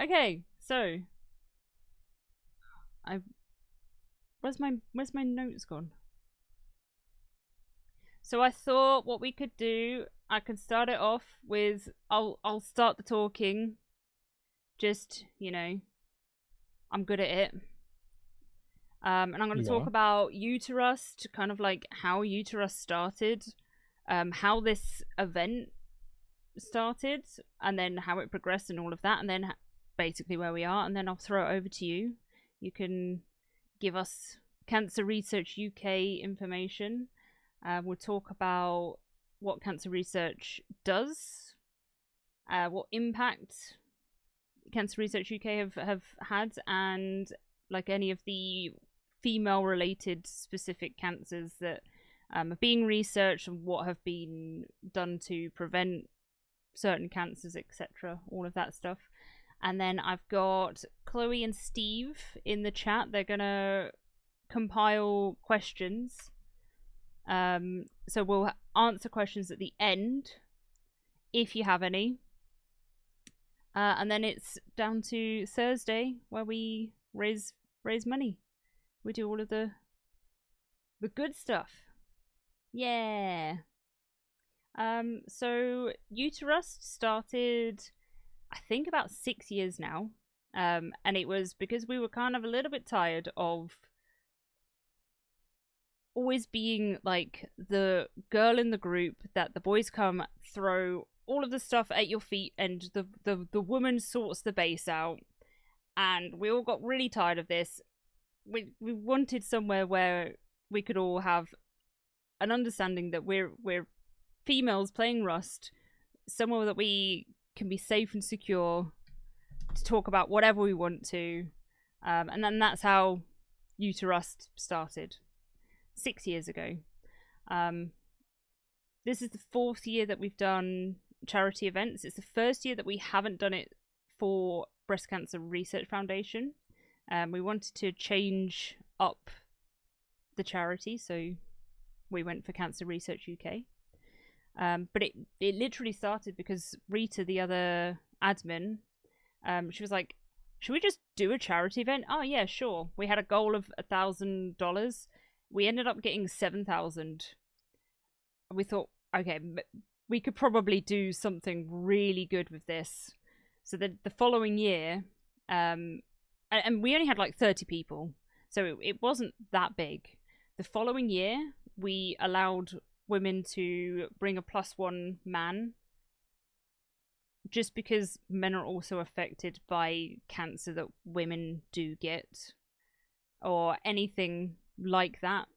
Okay, so I where's my notes gone? So I thought what we could do, I could start it off with I'll start the talking. Just, I'm good at it. And I'm going to You talk are. about Uterust, kind of like how Uterust started, how this event started, and then how it progressed and all of that, and then basically where we are. And then I'll throw it over to you. You can give us Cancer Research UK information. We'll talk about what cancer research does, what impact Cancer Research UK have had, and like any of the female related specific cancers that are being researched and what have been done to prevent certain cancers, etc. All of that stuff. And then I've got Chloe and Steve in the chat. They're gonna compile questions. So we'll answer questions at the end if you have any. And then it's down to Thursday where we raise money. We do all of the good stuff. Yeah. So Uterust started, I think, about 6 years now. And it was because we were kind of a little bit tired of always being like the girl in the group that the boys come throw all of the stuff at your feet and the woman sorts the base out, and we all got really tired of this. We wanted somewhere where we could all have an understanding that we're females playing Rust, somewhere that we can be safe and secure to talk about whatever we want to. And then that's how Uterust started 6 years ago. This is the 4th year that we've done charity events. It's the first year that we haven't done it for Breast Cancer Research Foundation. We wanted to change up the charity, so we went for Cancer Research UK. But it literally started because Rita, the other admin, she was like, should we just do a charity event? Oh yeah, sure. We had a goal of $1,000. We ended up getting 7,000. We thought, okay, we could probably do something really good with this. So the following year, and we only had like 30 people, so it wasn't that big. The following year, we allowed women to bring a +1 man, just because men are also affected by cancer that women do get, or anything like that.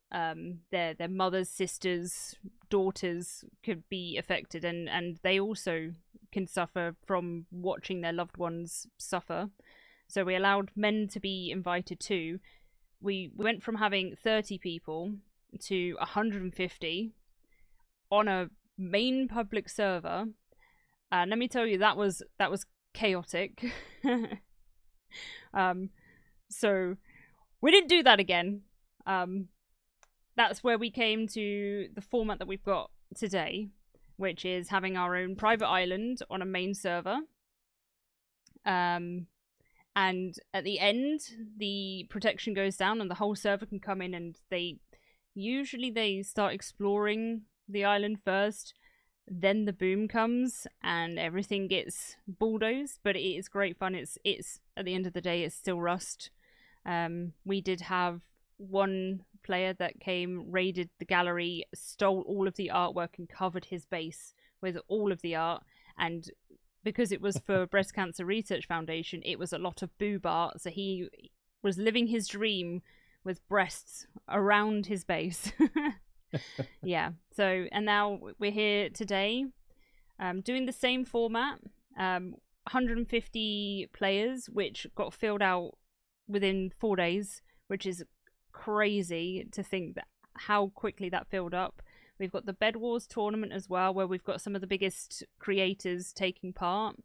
Their mothers, sisters, daughters could be affected, and they also can suffer from watching their loved ones suffer. So we allowed men to be invited too. We went from having 30 people to 150 on a main public server. And let me tell you, that was chaotic. So we didn't do that again. That's where we came to the format that we've got today, which is having our own private island on a main server. And at the end, the protection goes down and the whole server can come in, and they start exploring the island first. Then the boom comes and everything gets bulldozed, but it is great fun. It's at the end of the day, it's still Rust. We did have one player that came, raided the gallery, stole all of the artwork, and covered his base with all of the art. And because it was for Breast Cancer Research Foundation, it was a lot of boob art. So he was living his dream with breasts around his base. Yeah. So, and now we're here today, doing the same format. 150 players, which got filled out within 4 days, which is crazy to think that how quickly that filled up. We've got the Bed Wars tournament as well, where we've got some of the biggest creators taking part.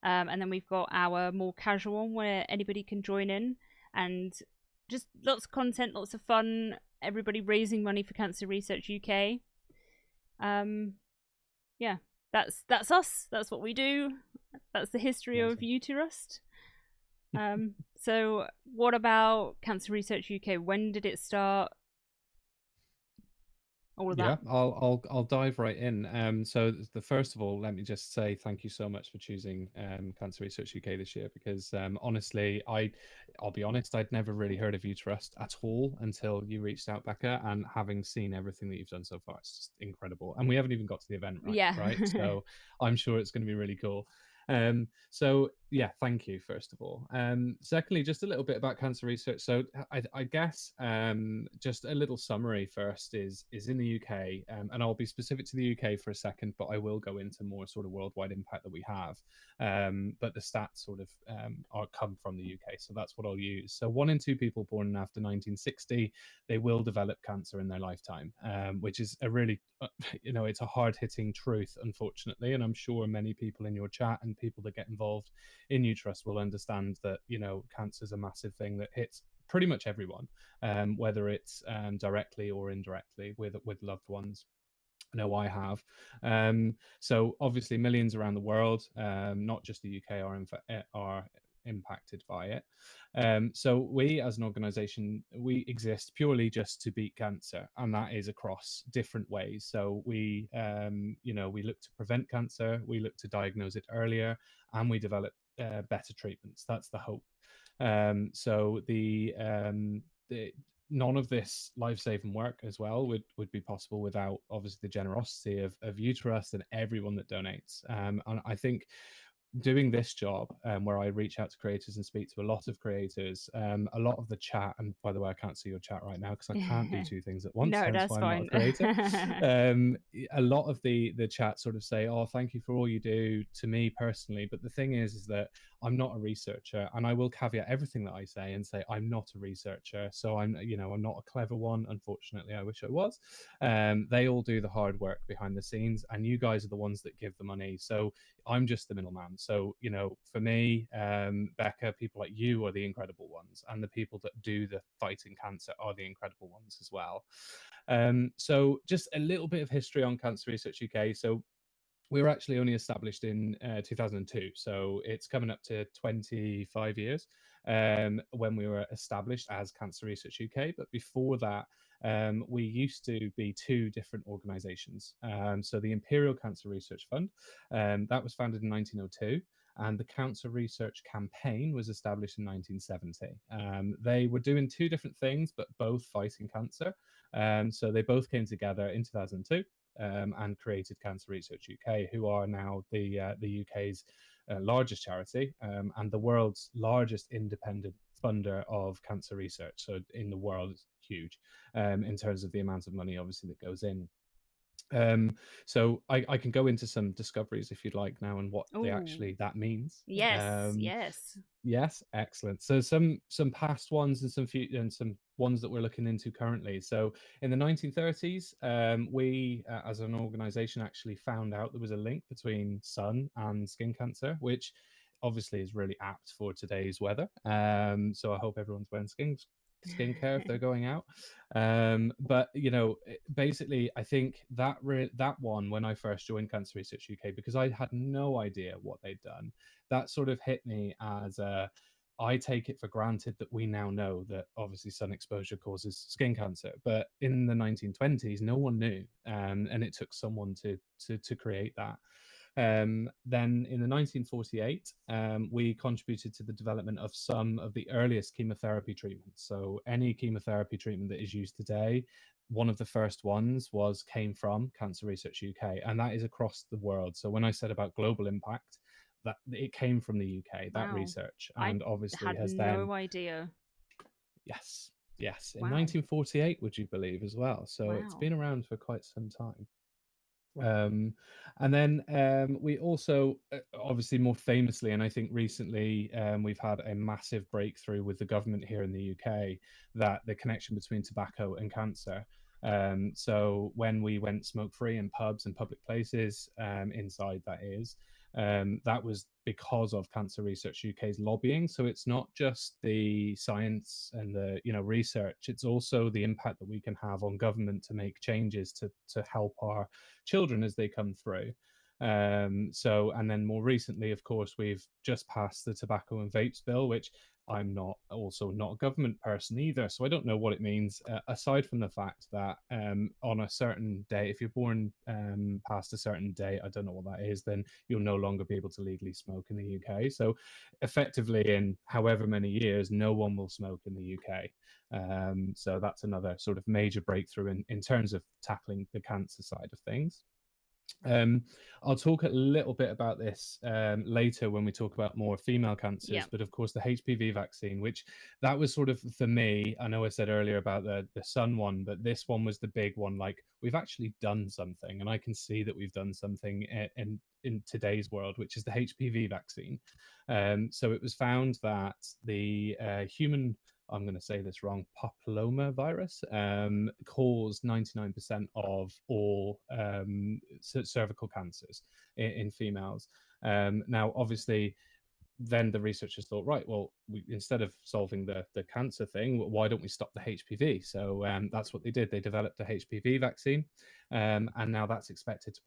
And then we've got our more casual one where anybody can join in, and just lots of content, lots of fun, everybody raising money for Cancer Research UK. Yeah, that's us. That's what we do. That's the history of Amazing. Uterust. So what about Cancer Research UK? When did it start? All of that. Yeah, I'll dive right in. So the first of all, let me just say thank you so much for choosing Cancer Research UK this year because honestly, I'll be honest, I'd never really heard of Uterust at all until you reached out, Becca, and having seen everything that you've done so far, it's just incredible. And we haven't even got to the event, Yeah. right? So I'm sure it's going to be really cool. So yeah, thank you first of all. Secondly, just a little bit about cancer research. So I guess just a little summary first is in the UK, and I'll be specific to the UK for a second, but I will go into more sort of worldwide impact that we have. But the stats sort of are come from the UK, so that's what I'll use. So 1 in 2 people born after 1960, they will develop cancer in their lifetime, which is a really it's a hard hitting truth, unfortunately, and I'm sure many people in your chat and people that get involved in Uterust will understand that cancer is a massive thing that hits pretty much everyone, whether it's directly or indirectly with loved ones. I know I have. So obviously, millions around the world, not just the UK, are impacted by it. So we, as an organisation, we exist purely just to beat cancer, and that is across different ways. So we look to prevent cancer, we look to diagnose it earlier, and we develop better treatments. That's the hope. So the none of this life-saving work as well would be possible without obviously the generosity of Uterus and everyone that donates. And I think doing this job where I reach out to creators and speak to a lot of creators, a lot of the chat, and by the way, I can't see your chat right now because I can't do two things at once, No, hence that's why I'm not a fine. creator. A lot of the chat sort of say, oh, thank you for all you do to me personally. But the thing is that I'm not a researcher, and I will caveat everything that I say and say I'm not a researcher. So I'm not a clever one. Unfortunately, I wish I was. They all do the hard work behind the scenes, and you guys are the ones that give the money. So I'm just the middleman. So, for me, Becca, people like you are the incredible ones, and the people that do the fighting cancer are the incredible ones as well. So, just a little bit of history on Cancer Research UK. So, we were actually only established in 2002, so it's coming up to 25 years when we were established as Cancer Research UK. But before that, we used to be two different organisations. So the Imperial Cancer Research Fund, that was founded in 1902. And the Cancer Research Campaign was established in 1970. They were doing two different things, but both fighting cancer. So they both came together in 2002 and created Cancer Research UK, who are now the UK's largest charity and the world's largest independent funder of cancer research. So in the world, it's huge in terms of the amount of money, obviously, that goes in. Um, so I can go into some discoveries if you'd like now and what they Oh, actually that means. yes, yes. Yes, excellent. So some past ones and some ones that we're looking into currently. So in the 1930s, we as an organization actually found out there was a link between sun and skin cancer, which obviously is really apt for today's weather. So I hope everyone's wearing skincare if they're going out. But basically, I think that one when I first joined Cancer Research UK, because I had no idea what they'd done, that sort of hit me as I take it for granted that we now know that obviously sun exposure causes skin cancer, but in the 1920s, no one knew, and it took someone to create that. Then in the 1948, we contributed to the development of some of the earliest chemotherapy treatments. So any chemotherapy treatment that is used today, one of the first ones came from Cancer Research UK, and that is across the world. So when I said about global impact, that it came from the UK, that Wow. research, I and obviously had has then, no idea. yes, in Wow. 1948, would you believe, as well. So it's Wow. been around for quite some time. Um, and then we also, obviously, more famously, and I think recently, we've had a massive breakthrough with the government here in the UK that the connection between tobacco and cancer. So when we went smoke free in pubs and public places, inside that is, that was because of Cancer Research UK's lobbying. So it's not just the science and the research; it's also the impact that we can have on government to make changes to help our children as they come through. So, and then more recently, of course, we've just passed the tobacco and vapes bill, which I'm not also not a government person either, so I don't know what it means. Aside from the fact that on a certain day, if you're born past a certain day, I don't know what that is, then you'll no longer be able to legally smoke in the UK. So, effectively, in however many years, no one will smoke in the UK. So that's another sort of major breakthrough in terms of tackling the cancer side of things. Um, I'll talk a little bit about this later when we talk about more female Yeah. cancers, but of course the HPV vaccine, which that was sort of for me. I know I said earlier about the sun one, but this one was the big one. Like we've actually done something, and I can see that we've done something in today's world, which is the HPV vaccine. So it was found that the human, I'm going to say this wrong, papilloma virus caused 99% of all cervical cancers in females. Now, obviously, then the researchers thought, right, well, instead of solving the cancer thing, why don't we stop the HPV? So that's what they did. They developed a HPV vaccine, and now that's expected to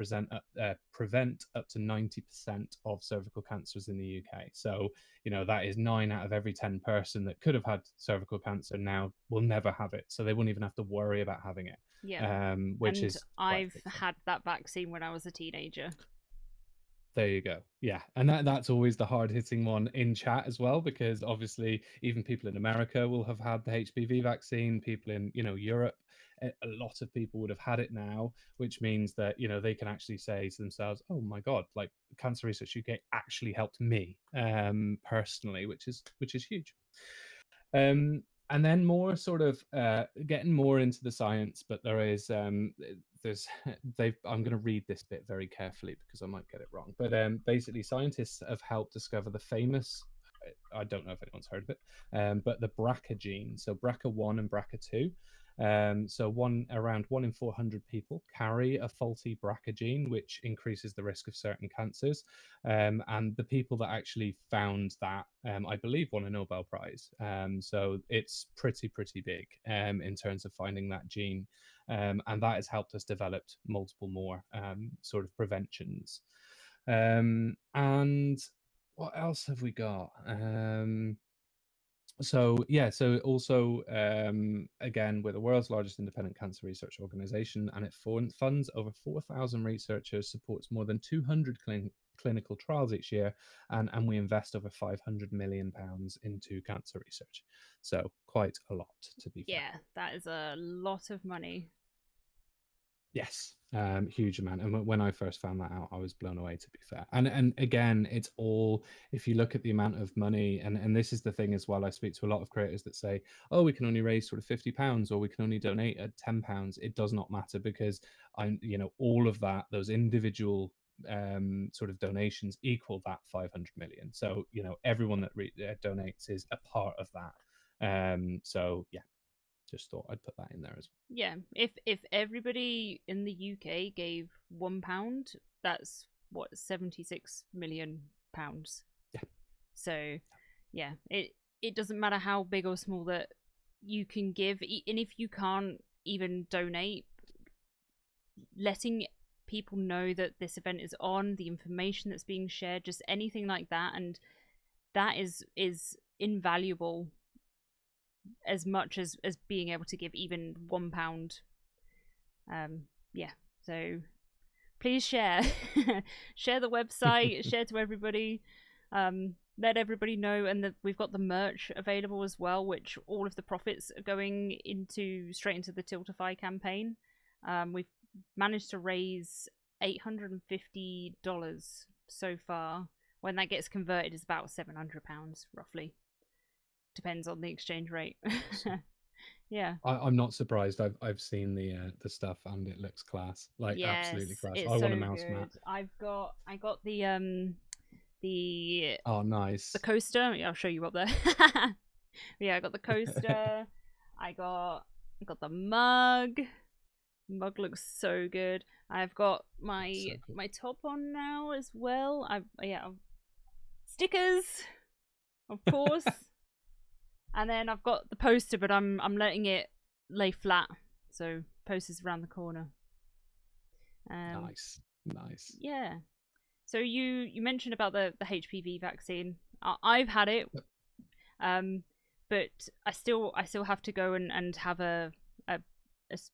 prevent up to 90% of cervical cancers in the UK. So, that is 9 out of every 10 person that could have had cervical cancer now will never have it. So they won't even have to worry about having it, Yeah. which And is quite a I've big thing. had that vaccine when I was a teenager. There you go. Yeah. And that's always the hard hitting one in chat as well, because obviously even people in America will have had the HPV vaccine, people in, Europe, a lot of people would have had it now, which means that, they can actually say to themselves, oh my God, like Cancer Research UK actually helped me personally, which is huge. And then more sort of getting more into the science, but there's I'm going to read this bit very carefully because I might get it wrong. But basically, scientists have helped discover the famous. I don't know if anyone's heard of it, but the BRCA gene. So BRCA1 and BRCA2. So around 1 in 400 people carry a faulty BRCA gene, which increases the risk of certain cancers. And the people that actually found that, I believe, won a Nobel Prize. So it's pretty big in terms of finding that gene, and that has helped us develop multiple more sort of preventions. And what else have we got? So also again, we're the world's largest independent cancer research organization, and it funds over 4,000 researchers, supports more than 200 clinical trials each year, and we invest over 500 million pounds into cancer research. So quite a lot, to be fair. Yeah, that is a lot of money. Yes, huge amount. And when I first found that out, I was blown away, to be fair. And again, it's all, if you look at the amount of money, and this is the thing as well. I speak to a lot of creators that say, oh, we can only raise sort of £50, or we can only donate at £10. It does not matter, because all of that, those individual sort of donations equal that 500 million. So everyone that donates is a part of that. So yeah, just thought I'd put that in there as well. Yeah, if everybody in the UK gave £1, that's what, £76 million. Yeah. So, yeah, it doesn't matter how big or small that you can give, and if you can't even donate, letting people know that this event is on, the information that's being shared, just anything like that, and that is invaluable as much as being able to give even £1. Yeah, so please share share the website, share to everybody, let everybody know. And that we've got the merch available as well, which all of the profits are going straight into the Tiltify campaign. We've managed to raise $850 so far. When that gets converted, is about £700 roughly. Depends on the exchange rate. Yeah. I'm not surprised. I've seen the stuff, and it looks class, like absolutely Yes, class. it's I want a so mouse mat. good. I got the Oh, nice. coaster. Yeah, I'll show you up there. Yeah, I got the coaster. I got the mug. Mug looks so good. I've got So cool. my top on now as well. Stickers, of course. And then I've got the poster, but I'm letting it lay flat, so poster's around the corner. Nice. Yeah. So you mentioned about the HPV vaccine. I've had it, but I still have to go and have a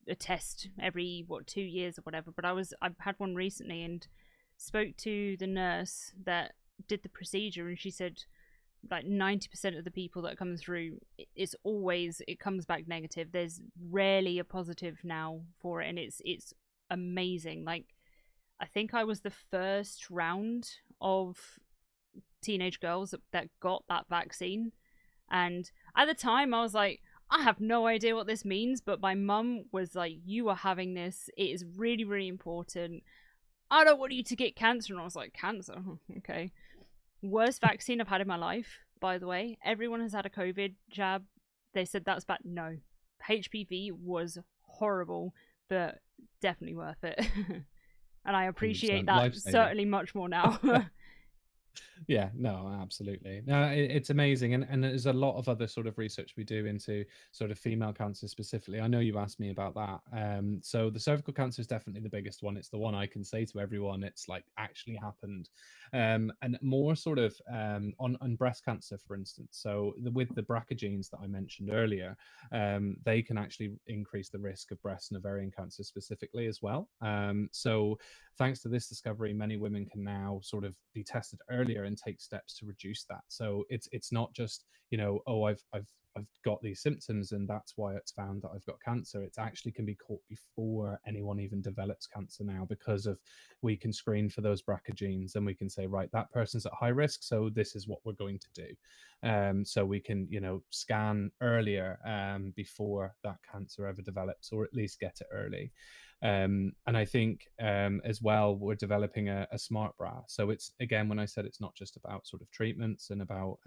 a test every 2 years or whatever. But I had one recently and spoke to the nurse that did the procedure, and she said like 90% of the people that come through, it comes back negative. There's rarely a positive now for it, and it's amazing. Like, I think I was the first round of teenage girls that got that vaccine, and at the time I was like, I have no idea what this means, but my mum was like, you are having this, it is really, really important. I don't want you to get cancer. And I was like, cancer? Okay. Worst vaccine I've had in my life, by the way. Everyone has had a COVID jab. They said that's bad. No. HPV was horrible, but definitely worth it. And I appreciate 100% that life-saving. certainly much more now. Yeah, no, absolutely. No, it's amazing, and there's a lot of other sort of research we do into sort of female cancer specifically. I know you asked me about that. So the cervical cancer is definitely the biggest one. It's the one I can say to everyone it's like actually happened. And more sort of on breast cancer, for instance. So with the BRCA genes that I mentioned earlier, they can actually increase the risk of breast and ovarian cancer specifically as well. So thanks to this discovery, many women can now sort of be tested earlier and take steps to reduce that. So it's not just, oh, I've got these symptoms and that's why it's found that I've got cancer. It actually can be caught before anyone even develops cancer now, because of we can screen for those BRCA genes and we can say, right, that person's at high risk, so this is what we're going to do. So we can, scan earlier before that cancer ever develops, or at least get it early. And I think as well, we're developing a smart bra. So it's, again, when I said it's not just about sort of treatments and about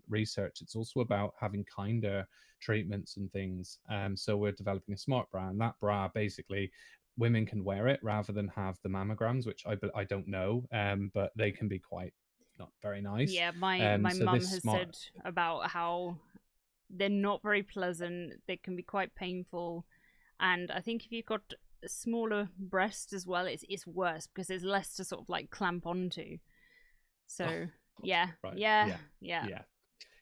research, it's also about having kinder treatments and things. So we're developing a smart bra, and that bra basically women can wear it rather than have the mammograms, which I don't know, but they can be quite not very nice. Yeah, my So mum this has smart, said about how they're not very pleasant. They can be quite painful, and I think if you've got smaller breasts as well, it's worse because there's less to sort of like clamp onto. oh, So God, yeah, right, yeah, yeah, yeah. yeah.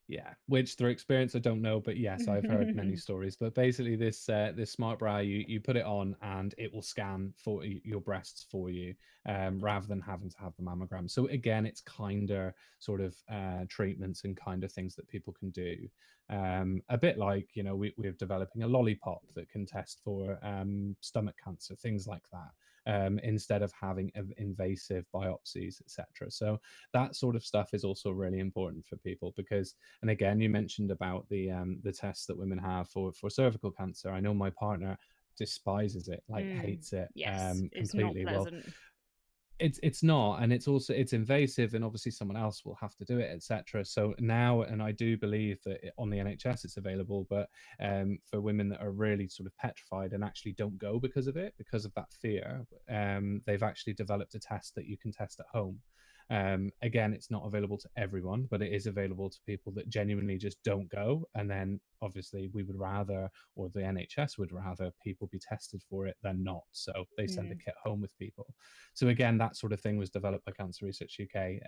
Yeah, which through experience I don't know, but yes, I've heard many stories. But basically, this smart bra, you put it on and it will scan for your breasts for you, rather than having to have the mammogram. So again, it's kinder sort of treatments and kind of things that people can do. A bit like, we're developing a lollipop that can test for stomach cancer, things like that. Instead of having invasive biopsies, etc. So that sort of stuff is also really important for people, because, and again, you mentioned about the tests that women have for cervical cancer. I know my partner despises it, like hates it Yes, it's not completely. Well, pleasant. it's not, and it's invasive, and obviously someone else will have to do it, etc. So now, and I do believe that on the NHS it's available, but for women that are really sort of petrified and actually don't go because of it, because of that fear, they've actually developed a test that you can test at home. Again, it's not available to everyone, but it is available to people that genuinely just don't go. And then obviously we would rather, or the NHS would rather, people be tested for it than not. So they send a kit home with people. So again, that sort of thing was developed by Cancer Research UK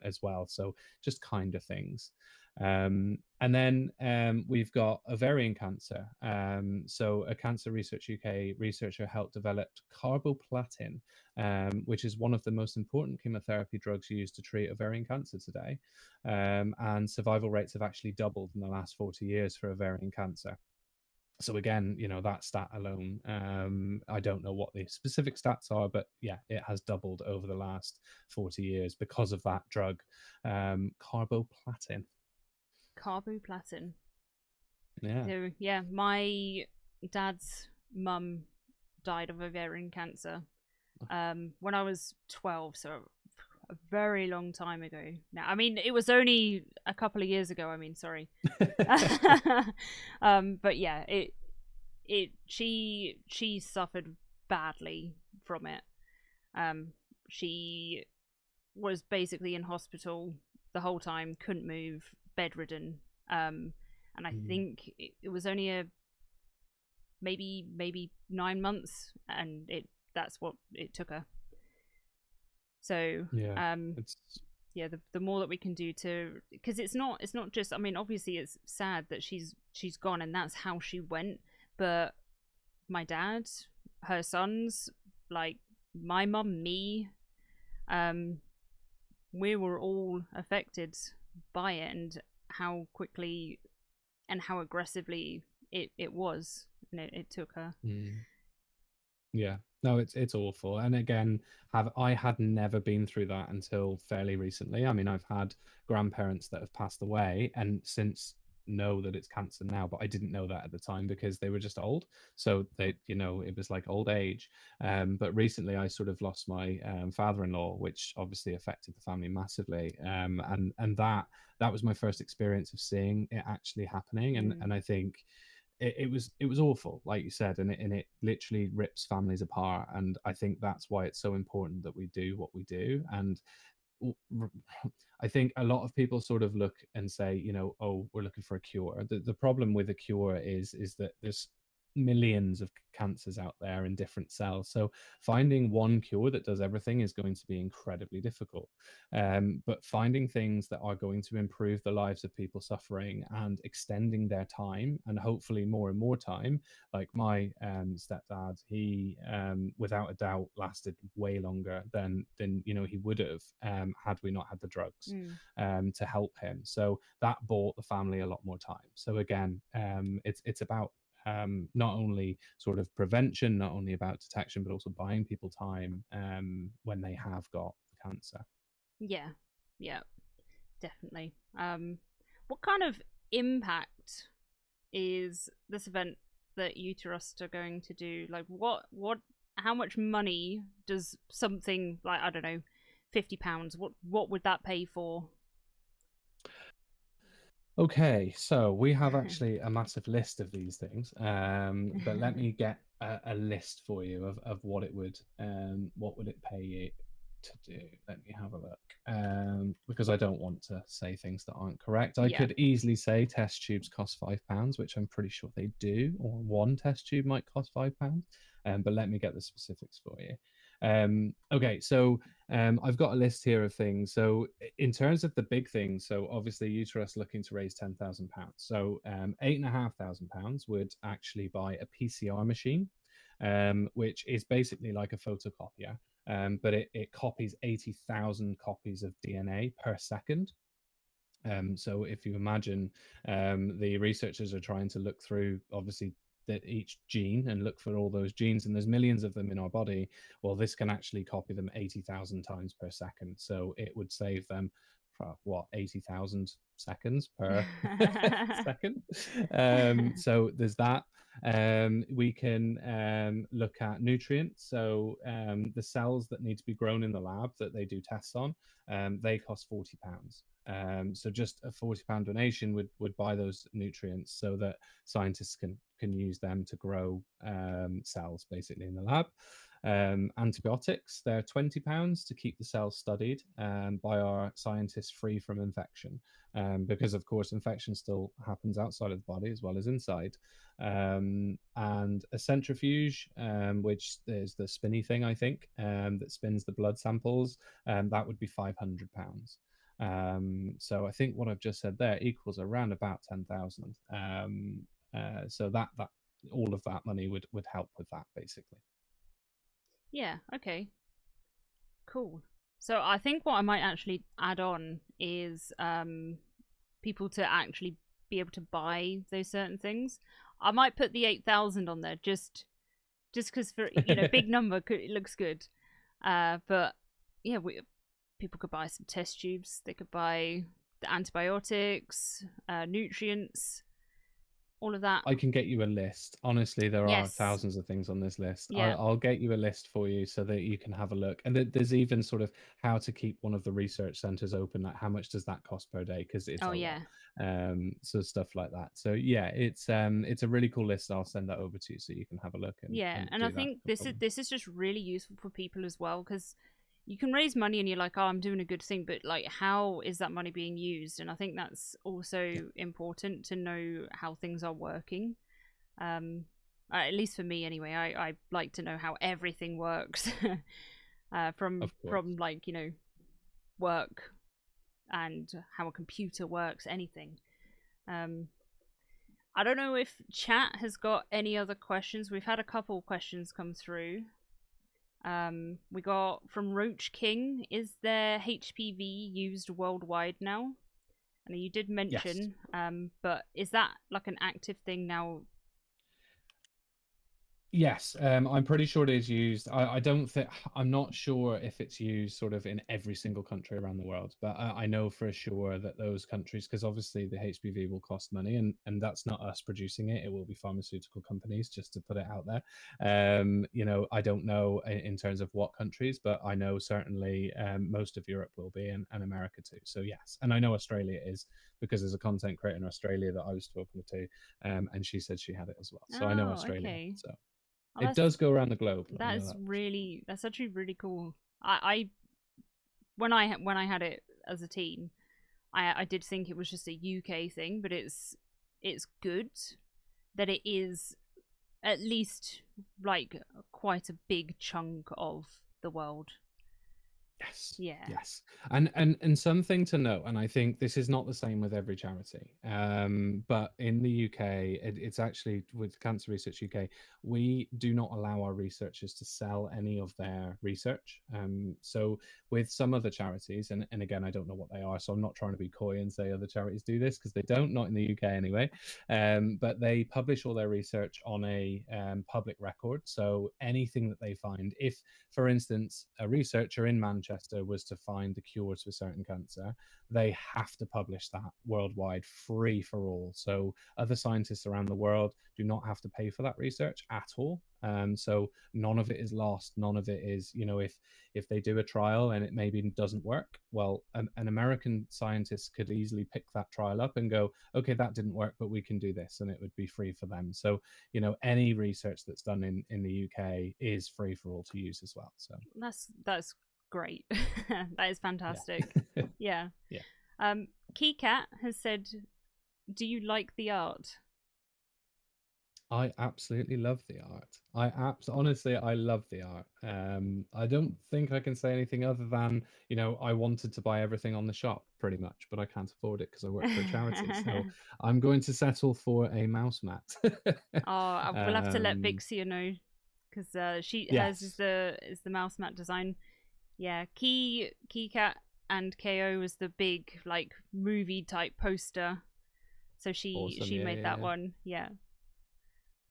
as well. So just kind of things. And then we've got ovarian cancer. So a Cancer Research UK researcher helped develop carboplatin, which is one of the most important chemotherapy drugs used to treat ovarian cancer today. And survival rates have actually doubled in the last 40 years for ovarian cancer. So again, that stat alone, I don't know what the specific stats are, but yeah, it has doubled over the last 40 years because of that drug, carboplatin. Carboplatin. Yeah. So yeah, my dad's mum died of ovarian cancer when I was 12, so a very long time ago. Now, I mean, it was only a couple of years ago. I mean, sorry. But yeah, she suffered badly from it. She was basically in hospital the whole time, couldn't move, bedridden. And I think it was only maybe 9 months, and that's what it took her. So Yeah, it's yeah, the more that we can do to, because it's not just, I mean, obviously it's sad that she's gone and that's how she went, but my dad, her sons, like my mum, me, um we were all affected by it, and how quickly and how aggressively it was, and it took her. mm, yeah. No, it's awful. And again, have I had never been through that until fairly recently. I mean, I've had grandparents that have passed away and since know that it's cancer now, but I didn't know that at the time because they were just old. So they, it was like old age. But recently I sort of lost my father-in-law, which obviously affected the family massively. And that was my first experience of seeing it actually happening. And Mm. and I think it was awful, like you said, and it literally rips families apart. And I think that's why it's so important that we do what we do. And I think a lot of people sort of look and say, oh, we're looking for a cure. The problem with a cure is that there's millions of cancers out there in different cells. So finding one cure that does everything is going to be incredibly difficult. But finding things that are going to improve the lives of people suffering and extending their time, and hopefully more and more time, like my stepdad, he without a doubt lasted way longer than he would have had we not had the drugs Mm. to help him. So that bought the family a lot more time. So again, it's about not only sort of prevention, not only about detection, but also buying people time when they have got cancer. Yeah, yeah, definitely. What kind of impact is this event that Uterust are going to do? Like, how much money does something like, I don't know, £50? What would that pay for? Okay, so we have actually a massive list of these things, but let me get a list for you of what would it pay you to do. Let me have a look, because I don't want to say things that aren't correct. I Yeah. could easily say test tubes cost £5, which I'm pretty sure they do, or one test tube might cost £5. But let me get the specifics for you. Okay, so I've got a list here of things. So in terms of the big things, so obviously Uterus looking to raise £10,000. So £8,500 would actually buy a PCR machine, which is basically like a photocopier, but it copies 80,000 copies of DNA per second. So if you imagine, the researchers are trying to look through obviously that each gene and look for all those genes, and there's millions of them in our body. Well, this can actually copy them 80,000 times per second. So it would save them what, 80,000 seconds per second. So there's that. We can look at nutrients. So the cells that need to be grown in the lab that they do tests on, they cost £40. So just a £40 donation would buy those nutrients so that scientists can use them to grow cells basically in the lab. Antibiotics, they're £20 to keep the cells studied by our scientists free from infection, because of course infection still happens outside of the body as well as inside. And a centrifuge, which is the spinny thing, I think, that spins the blood samples, that would be £500. So I think what I've just said there equals around about 10,000. So that all of that money would help with that basically. Yeah, okay. Cool. So I think what I might actually add on is people to actually be able to buy those certain things. I might put the 8,000 on there just because, for big number, it looks good. But yeah, people could buy some test tubes. They could buy the antibiotics, nutrients, all of that. I can get you a list. Honestly, there are Yes. thousands of things on this list. Yeah. I'll get you a list for you so that you can have a look. And there's even sort of how to keep one of the research centers open. Like how much does that cost per day? Because it's Oh a lot. yeah. So stuff like that. So yeah, it's a really cool list. I'll send that over to you so you can have a look Yeah, and and I do that. think No problem. this is just really useful for people as well, because you can raise money and you're like, oh, I'm doing a good thing, but like, how is that money being used? And I think that's Yeah. also important to know how things are working. Um, at least for me, anyway, I like to know how everything works. Of course. from like, you know, work and how a computer works, anything. Um, I don't know if chat has got any other questions. We've had a couple questions come through. We got from Roach King: is there HPV used worldwide now? And you did Yes. mention, but is that like an active thing now? Yes, I'm pretty sure it is used. I don't think, I'm not sure if it's used sort of in every single country around the world, but I know for sure that those countries, because obviously the HPV will cost money, and that's not us producing it. It will be pharmaceutical companies, just to put it out there. You know, I don't know in terms of what countries, but I know certainly most of Europe will be, and America too. So yes, and I know Australia is, because there's a content creator in Australia that I was talking to, and she said she had it as well. So I know Oh, Australia. okay. So. Oh, It does go around the globe. I know that's that for sure. really, that's actually really cool. I when I had it as a teen, I did think it was just a UK thing, but it's good that it is at least like quite a big chunk of the world. Yes, Yeah. yes, and something to note, and I think this is not the same with every charity, but in the UK, it's actually with Cancer Research UK, we do not allow our researchers to sell any of their research. So with some other charities, and again, I don't know what they are, so I'm not trying to be coy and say other charities do this because they don't, not in the UK anyway. But they publish all their research on a public record. So anything that they find, if for instance, a researcher in Manchester was to find the cure to a certain cancer, they have to publish that worldwide, free for all. So other scientists around the world do not have to pay for that research at all. So none of it is lost. None of it is, you know, if they do a trial and it maybe doesn't work, well, an American scientist could easily pick that trial up and go, okay, that didn't work, but we can do this, and it would be free for them. So, you know, any research that's done in the UK is free for all to use as well. So That's great. That is fantastic. yeah. Yeah. Yeah. KeyCat has said, "Do you like the art?" I absolutely love the art. Honestly, I love the art. I don't think I can say anything other than, you know, I wanted to buy everything on the shop pretty much, but I can't afford it because I work for a charity. So I'm going to settle for a mouse mat. Oh, we'll have to let um, Vixia know because she hers yes, is the mouse mat design. Yeah, KeyCat and KO was the big like movie type poster, so awesome. she Yeah, made yeah, that yeah. one. Yeah.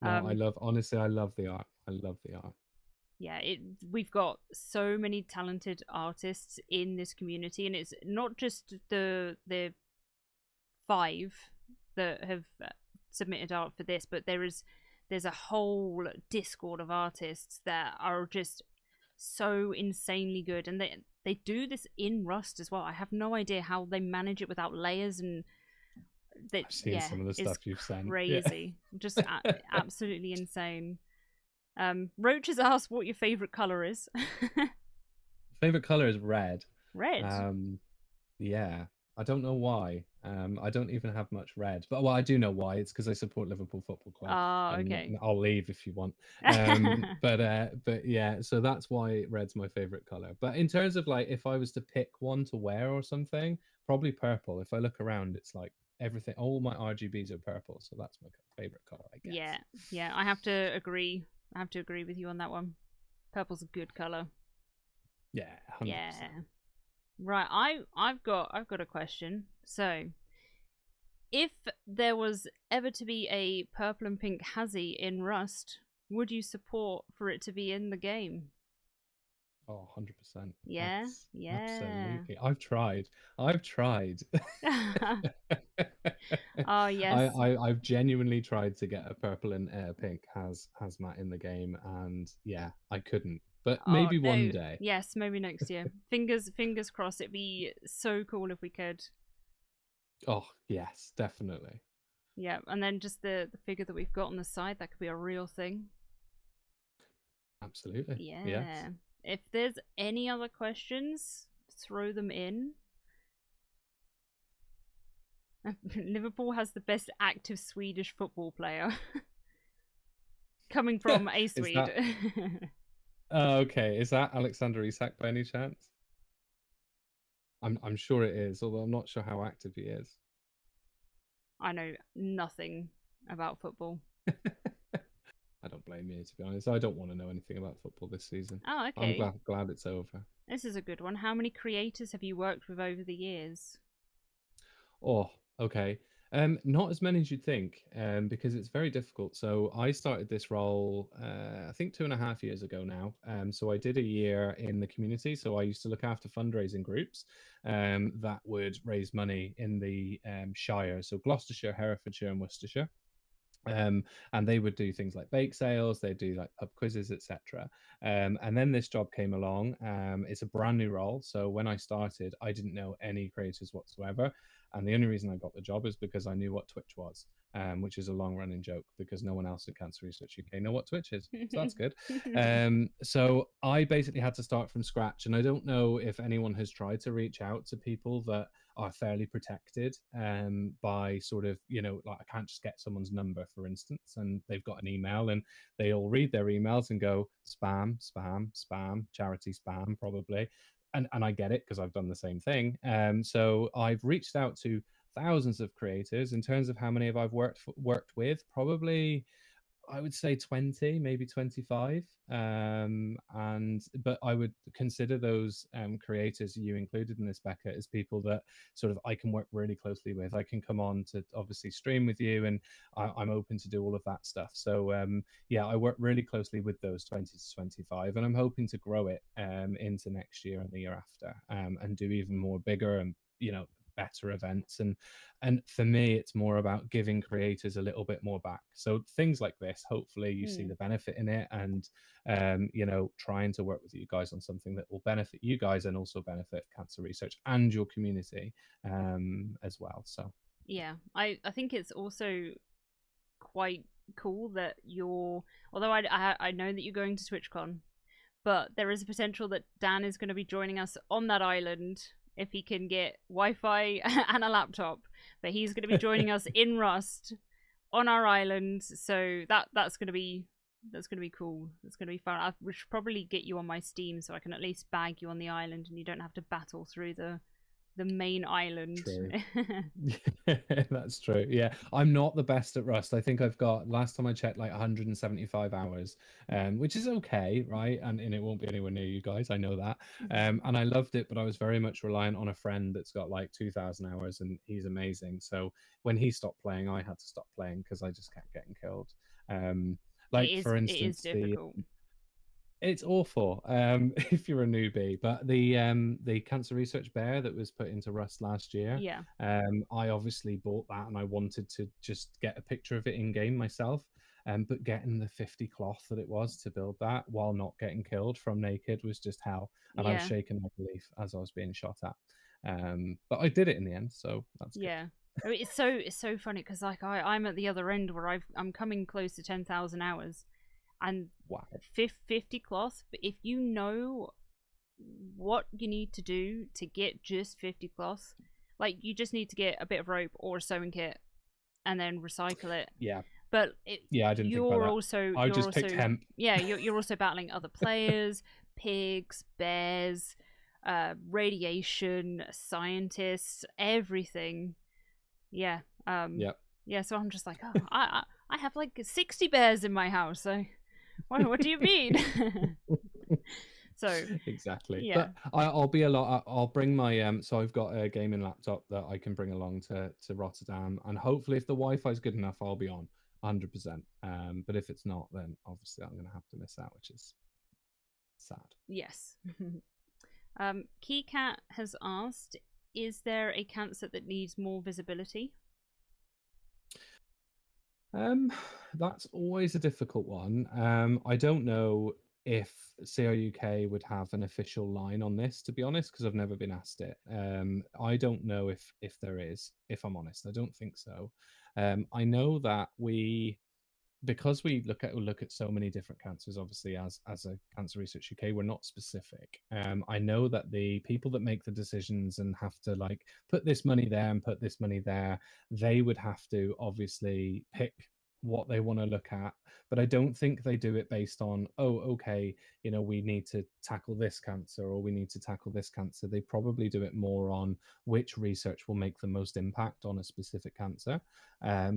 No, Um. honestly, I love the art. I love the art. Yeah. We've got so many talented artists in this community, and it's not just the five that have submitted art for this, but there's a whole Discord of artists that are just so insanely good, and they do this in Rust as well. I have no idea how they manage it without layers, and that I've seen yeah, some of the it's stuff you've sent. Yeah. crazy, just absolutely insane. Roach has asked what your favorite color is. Favorite color is red. Red. Um, yeah, I don't know why. I don't even have much red, but well, I do know why. It's because I support Liverpool Football Club, Ah, and okay. I'll leave if you want. But yeah, so that's why red's my favorite color. But in terms of like, if I was to pick one to wear or something, probably purple. If I look around, it's like everything, all my RGBs are purple, so that's my favorite color, I Yeah, guess. yeah, I have to agree. I have to agree with you on that one. Purple's a good color. Yeah, 100%. Yeah. Right, I've got a question. So, if there was ever to be a purple and pink Hazzy in Rust, would you support for it to be in the game? Oh, 100%. Yeah, Yes, yeah. absolutely. I've tried. I've tried. Oh yes. I've genuinely tried to get a purple and pink hazmat in the game, and yeah, I couldn't. But Oh maybe one no. day. Yes, maybe next year. Fingers crossed. It'd be so cool if we could. Oh, yes, definitely. Yeah, and then just the figure that we've got on the side, that could be a real thing. Absolutely. Yes. Yeah. If there's any other questions, throw them in. Liverpool has the best active Swedish football player. Coming from a Is Swede. that Okay, is that Alexander Isak by any chance? I'm sure it is, although I'm not sure how active he is. I know nothing about football. I don't blame you, to be honest. I don't want to know anything about football this season. Oh, I'm okay. glad it's over. This is a good one. How many creators have you worked with over the years? Oh, okay. Not as many as you'd think, because it's very difficult. So I started this role, I think 2.5 years ago now. So I did a year in the community. So I used to look after fundraising groups, that would raise money in the Shire, so Gloucestershire, Herefordshire, and Worcestershire. And they would do things like bake sales, they do like pub quizzes, etc. And then this job came along. It's a brand new role, so when I started, I didn't know any creators whatsoever, and the only reason I got the job is because I knew what Twitch was, which is a long-running joke because no one else at Cancer Research UK know what Twitch is, so that's good. So I basically had to start from scratch, and I don't know if anyone has tried to reach out to people that are fairly protected, by sort of, like I can't just get someone's number, for instance, and they've got an email and they all read their emails and go spam, spam, spam, charity spam, probably. And I get it because I've done the same thing. So I've reached out to thousands of creators. In terms of how many have I've worked with, probably I would say 20, maybe 25. And but I would consider those creators you included in this, Becca, as people that sort of I can work really closely with. I can come on to obviously stream with you, and I'm open to do all of that stuff. So yeah, I work really closely with those 20 to 25, and I'm hoping to grow it into next year and the year after, and do even more bigger and better events. And for me, it's more about giving creators a little bit more back. So things like this, hopefully you see Hmm. the benefit in it, and trying to work with you guys on something that will benefit you guys and also benefit cancer research and your community, as well. So Yeah, I think it's also quite cool that you're. Although I know that you're going to TwitchCon, but there is a potential that Dan is going to be joining us on that island if he can get Wi-Fi and a laptop. But he's going to be joining us in Rust on our island, so that's gonna be cool. That's gonna be fun. I should probably get you on my Steam so I can at least bag you on the island and you don't have to battle through the main island. true. That's true. Yeah, I'm not the best at Rust. I think I've got, last time I checked, like 175 hours, which is okay, right? And it won't be anywhere near you guys. I know that. And I loved it, but I was very much reliant on a friend that's got like 2,000 hours, and he's amazing. So when he stopped playing, I had to stop playing because I just kept getting killed. Um, it like is for it is instance, the difficult. it's awful, if you're a newbie. But the cancer research bear that was put into Rust last year, Yeah. I obviously bought that and I wanted to just get a picture of it in game myself. But getting the 50 cloth that it was to build that while not getting killed from naked was just hell, and I was Yeah. shaking my belief as I was being shot at. But I did it in the end, so that's good. Yeah. I mean, it's so funny because like I'm at the other end where I'm coming close to 10,000 hours and Wow. 50 cloth. But if you know what you need to do to get just 50 cloth, like you just need to get a bit of rope or a sewing kit and then recycle it. Yeah. But Yeah, I didn't think about you're that. also I you're just picked also hemp. yeah you're also battling other players, pigs, bears, radiation, scientists, everything. Yeah. Yeah. Yeah. So I'm just like, oh, I have like 60 bears in my house. So what do you mean? So Exactly. yeah. But I'll be a lot. I'll bring my So I've got a gaming laptop that I can bring along to Rotterdam, and hopefully, if the Wi-Fi is good enough, I'll be on 100%. But if it's not, then obviously I'm gonna have to miss out, which is sad. Yes. Keycat has asked, is there a cancer that needs more visibility? Um, that's always a difficult one. I don't know if CRUK would have an official line on this, to be honest, because I've never been asked it. I don't know if there is, if I'm honest. I don't think so. I know that because we look at so many different cancers, obviously, as a Cancer Research UK, we're not specific. I know that the people that make the decisions and have to like put this money there and put this money there, they would have to obviously pick what they want to look at, but I don't think they do it based on, oh, okay, we need to tackle this cancer or we need to tackle this cancer. They probably do it more on which research will make the most impact on a specific cancer.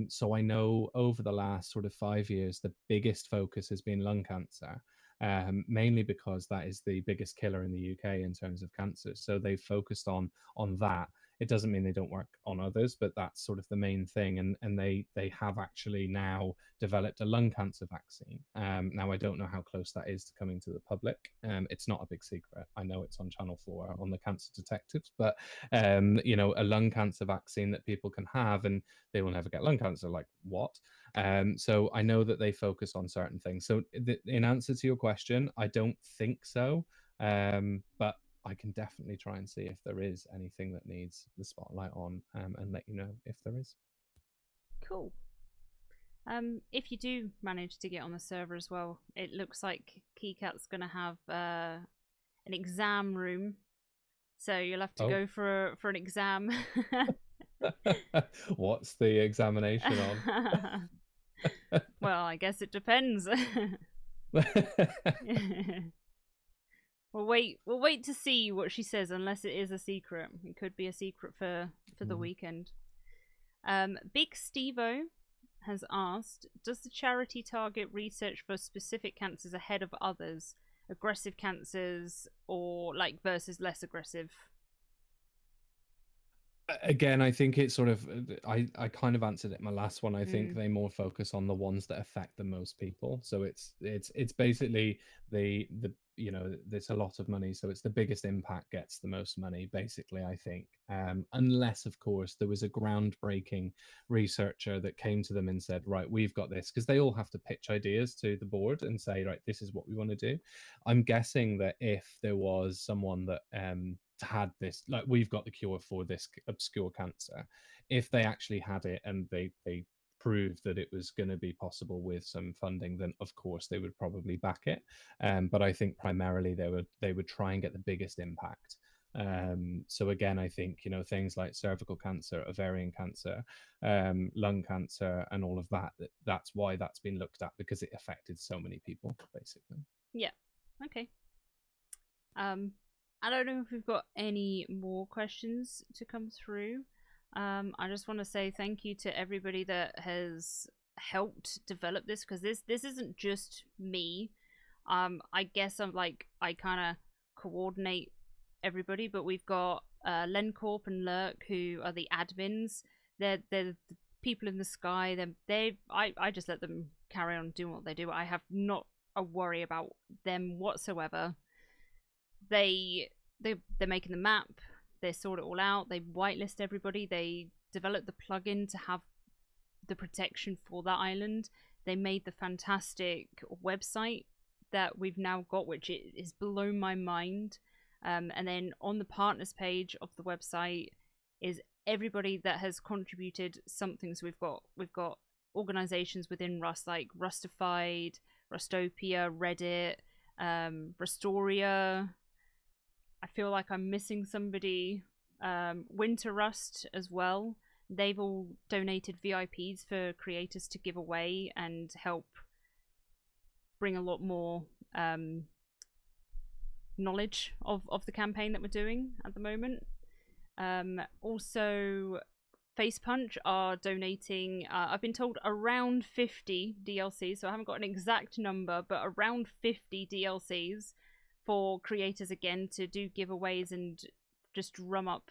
So I know over the last sort of 5 years, the biggest focus has been lung cancer. Mainly because that is the biggest killer in the UK in terms of cancer. So they've focused on that. It doesn't mean they don't work on others, but that's sort of the main thing. And they have actually now developed a lung cancer vaccine. Now I don't know how close that is to coming to the public. It's not a big secret. I know it's on Channel 4 on the Cancer Detectives, but a lung cancer vaccine that people can have and they will never get lung cancer. Like what? So I know that they focus on certain things. So in answer to your question, I don't think so. But I can definitely try and see if there is anything that needs the spotlight on, and let you know if there is. Cool. If you do manage to get on the server as well, it looks like KeyCat's going to have an exam room, so you'll have to go for an exam. What's the examination on? Well, I guess it depends. We'll wait to see what she says, unless it is a secret. It could be a secret for the weekend. Big Stevo has asked, does the charity target research for specific cancers ahead of others? Aggressive cancers or like versus less aggressive? Again, I think it's sort of, I kind of answered it in my last one. I think they more focus on the ones that affect the most people. So it's basically the there's a lot of money, so it's the biggest impact gets the most money, basically, I think. Unless of course there was a groundbreaking researcher that came to them and said, right, we've got this, because they all have to pitch ideas to the board and say, right, this is what we want to do. I'm guessing that if there was someone that had this, like, we've got the cure for this obscure cancer, if they actually had it and they proved that it was going to be possible with some funding, then of course they would probably back it. But I think primarily they would try and get the biggest impact. So again, I think things like cervical cancer, ovarian cancer, lung cancer, and all of that's why that's been looked at, because it affected so many people, basically. Yeah. Okay. I don't know if we've got any more questions to come through. I just want to say thank you to everybody that has helped develop this, because this isn't just me. I guess I kind of coordinate everybody, but we've got Lencorp and Lurk, who are the admins. They're the people in the sky. I just let them carry on doing what they do. I have not a worry about them whatsoever. They're making the map, they sort it all out, they whitelist everybody, they developed the plugin to have the protection for that island, they made the fantastic website that we've now got, which is blown my mind. And then on the partners page of the website is everybody that has contributed something. So we've got organizations within Rust, like Rustified, Rustopia, Reddit, Restoria. I feel like I'm missing somebody. Winterust as well. They've all donated VIPs for creators to give away and help bring a lot more knowledge of the campaign that we're doing at the moment. Also, Face Punch are donating, I've been told, around 50 DLCs, so I haven't got an exact number, but around 50 DLCs for creators, again, to do giveaways and just drum up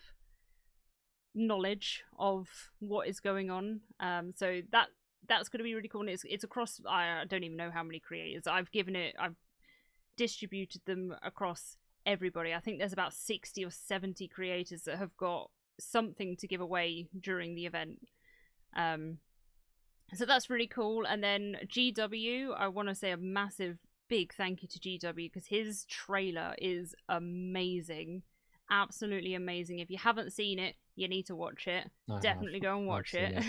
knowledge of what is going on. So that's going to be really cool. And it's across, I don't even know how many creators I've distributed them across everybody. I think there's about 60 or 70 creators that have got something to give away during the event. So that's really cool. And then GW, I want to say a massive big thank you to GW, because his trailer is amazing, absolutely amazing. If you haven't seen it, you need to watch it. Definitely go and watch it.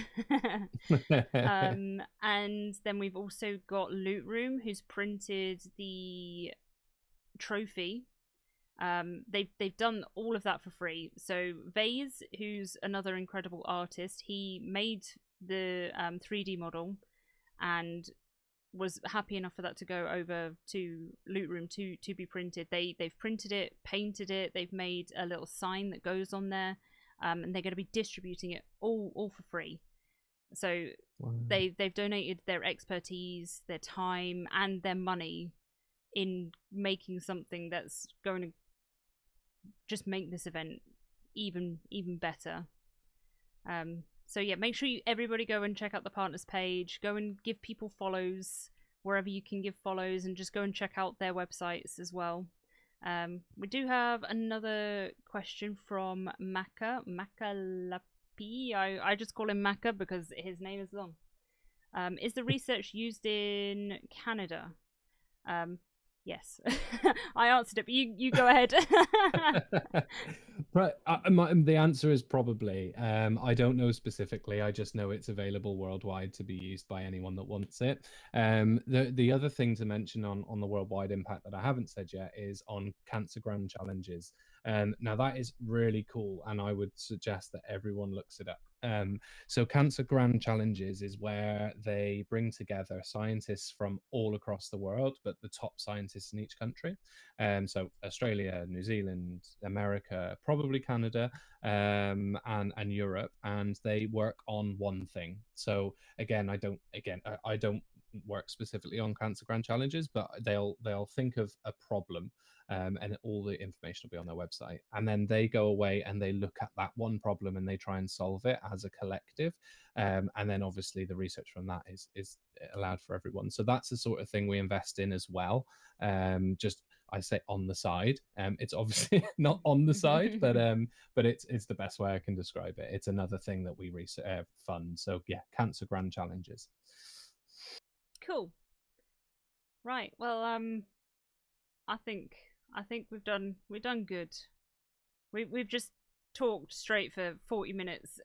And then we've also got Loot Room, who's printed the trophy. They've done all of that for free. So Vase, who's another incredible artist, he made the 3D model, and was happy enough for that to go over to Loot Room to be printed. They've printed it, painted it, they've made a little sign that goes on there, and they're going to be distributing it all for free. So Wow. they've donated their expertise, their time, and their money in making something that's going to just make this event even better. So yeah, make sure everybody go and check out the partners page. Go and give people follows wherever you can give follows, and just go and check out their websites as well. We do have another question from Macalapi. I just call him Maca because his name is long. Is the research used in Canada? Yes. I answered it, but you go ahead. Right, the answer is probably. I don't know specifically. I just know it's available worldwide to be used by anyone that wants it. The other thing to mention on the worldwide impact that I haven't said yet is on Cancer Grand Challenges. Now that is really cool, and I would suggest that everyone looks it up. So Cancer Grand Challenges is where they bring together scientists from all across the world, but the top scientists in each country. So Australia, New Zealand, America, probably Canada, and Europe, and they work on one thing. So again, I don't work specifically on Cancer Grand Challenges, but they'll think of a problem, and all the information will be on their website, and then they go away and they look at that one problem and they try and solve it as a collective, and then obviously the research from that is allowed for everyone. So that's the sort of thing we invest in as well. Just I say on the side. It's obviously not on the side, but it's the best way I can describe it. It's another thing that we fund. So yeah, Cancer Grand Challenges. Cool. Right. Well, I think we've done good. We've just talked straight for 40 minutes.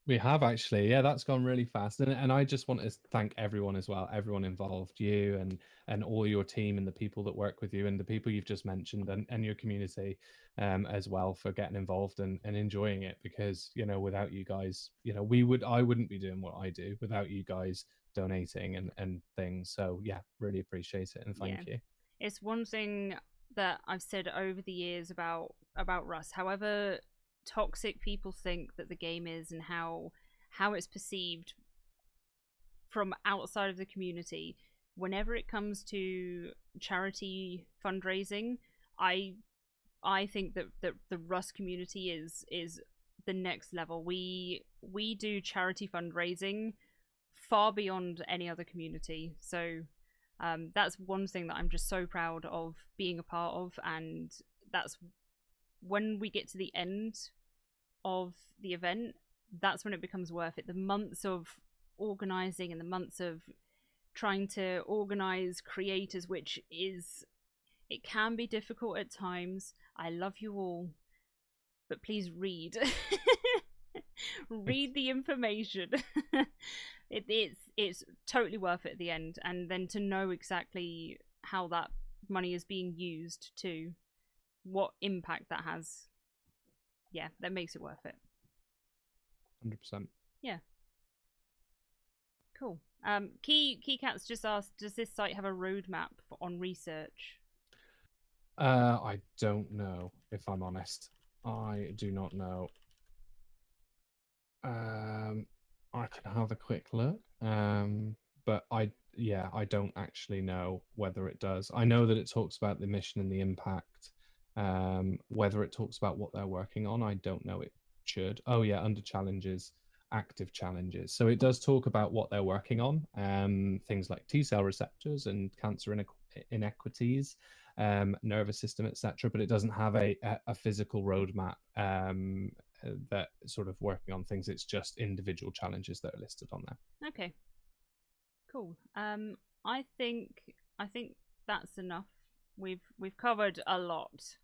We have actually, yeah, that's gone really fast, and I just want to thank everyone as well, everyone involved, you and all your team and the people that work with you and the people you've just mentioned, and your community, as well, for getting involved and enjoying it, because without you guys, I wouldn't be doing what I do without you guys donating and things. So yeah, really appreciate it, and thank you. It's one thing that I've said over the years about Rust. However toxic people think that the game is, and how it's perceived from outside of the community, whenever it comes to charity fundraising, I think that the Rust community is the next level. We do charity fundraising far beyond any other community. So that's one thing that I'm just so proud of being a part of, and that's when we get to the end of the event, that's when it becomes worth it. The months of organizing and the months of trying to organize creators, which it can be difficult at times. I love you all, but please read. Read the information. It's totally worth it at the end, and then to know exactly how that money is being used, to what impact that has, yeah, that makes it worth it. 100%. Yeah. Cool. Key Cats just asked, does this site have a roadmap on research? I don't know, if I'm honest. I do not know. I can have a quick look. But I don't actually know whether it does. I know that it talks about the mission and the impact. Whether it talks about what they're working on, I don't know. It should. Oh yeah, under challenges, active challenges. So it does talk about what they're working on. Things like T-cell receptors and cancer inequities, nervous system, etc. But it doesn't have a physical roadmap that sort of working on things. It's just individual challenges that are listed on there. Okay. Cool. I think that's enough. We've covered a lot.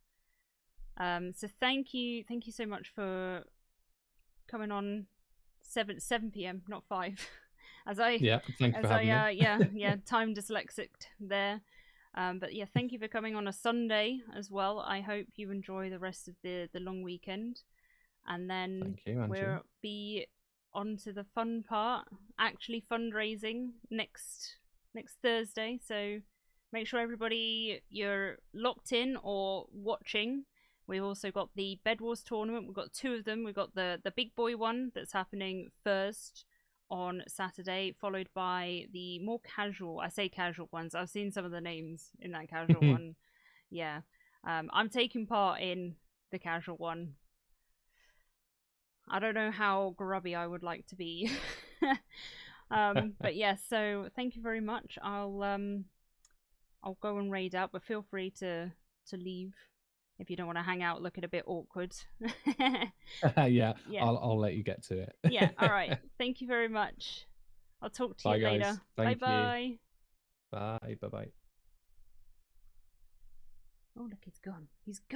So thank you so much for coming on 7 p.m. not 5. Thank you for having me. Time dyslexic there. But yeah, thank you for coming on a Sunday as well. I hope you enjoy the rest of the long weekend, and then we'll be on to the fun part, actually fundraising next Thursday. So make sure everybody you're locked in or watching. We've also got the Bed Wars tournament. We've got two of them. We've got the big boy one that's happening first on Saturday, followed by the more casual, I say casual ones. I've seen some of the names in that casual one. Yeah. I'm taking part in the casual one. I don't know how grubby I would like to be. But yeah, so thank you very much. I'll go and raid out, but feel free to leave if you don't want to hang out looking a bit awkward. Yeah, Yeah. I'll let you get to it. Yeah, all right. Thank you very much. I'll talk to Bye, you guys. later. Thank you. Bye-bye. Bye. Bye-bye. Oh, look, he's gone. He's gone.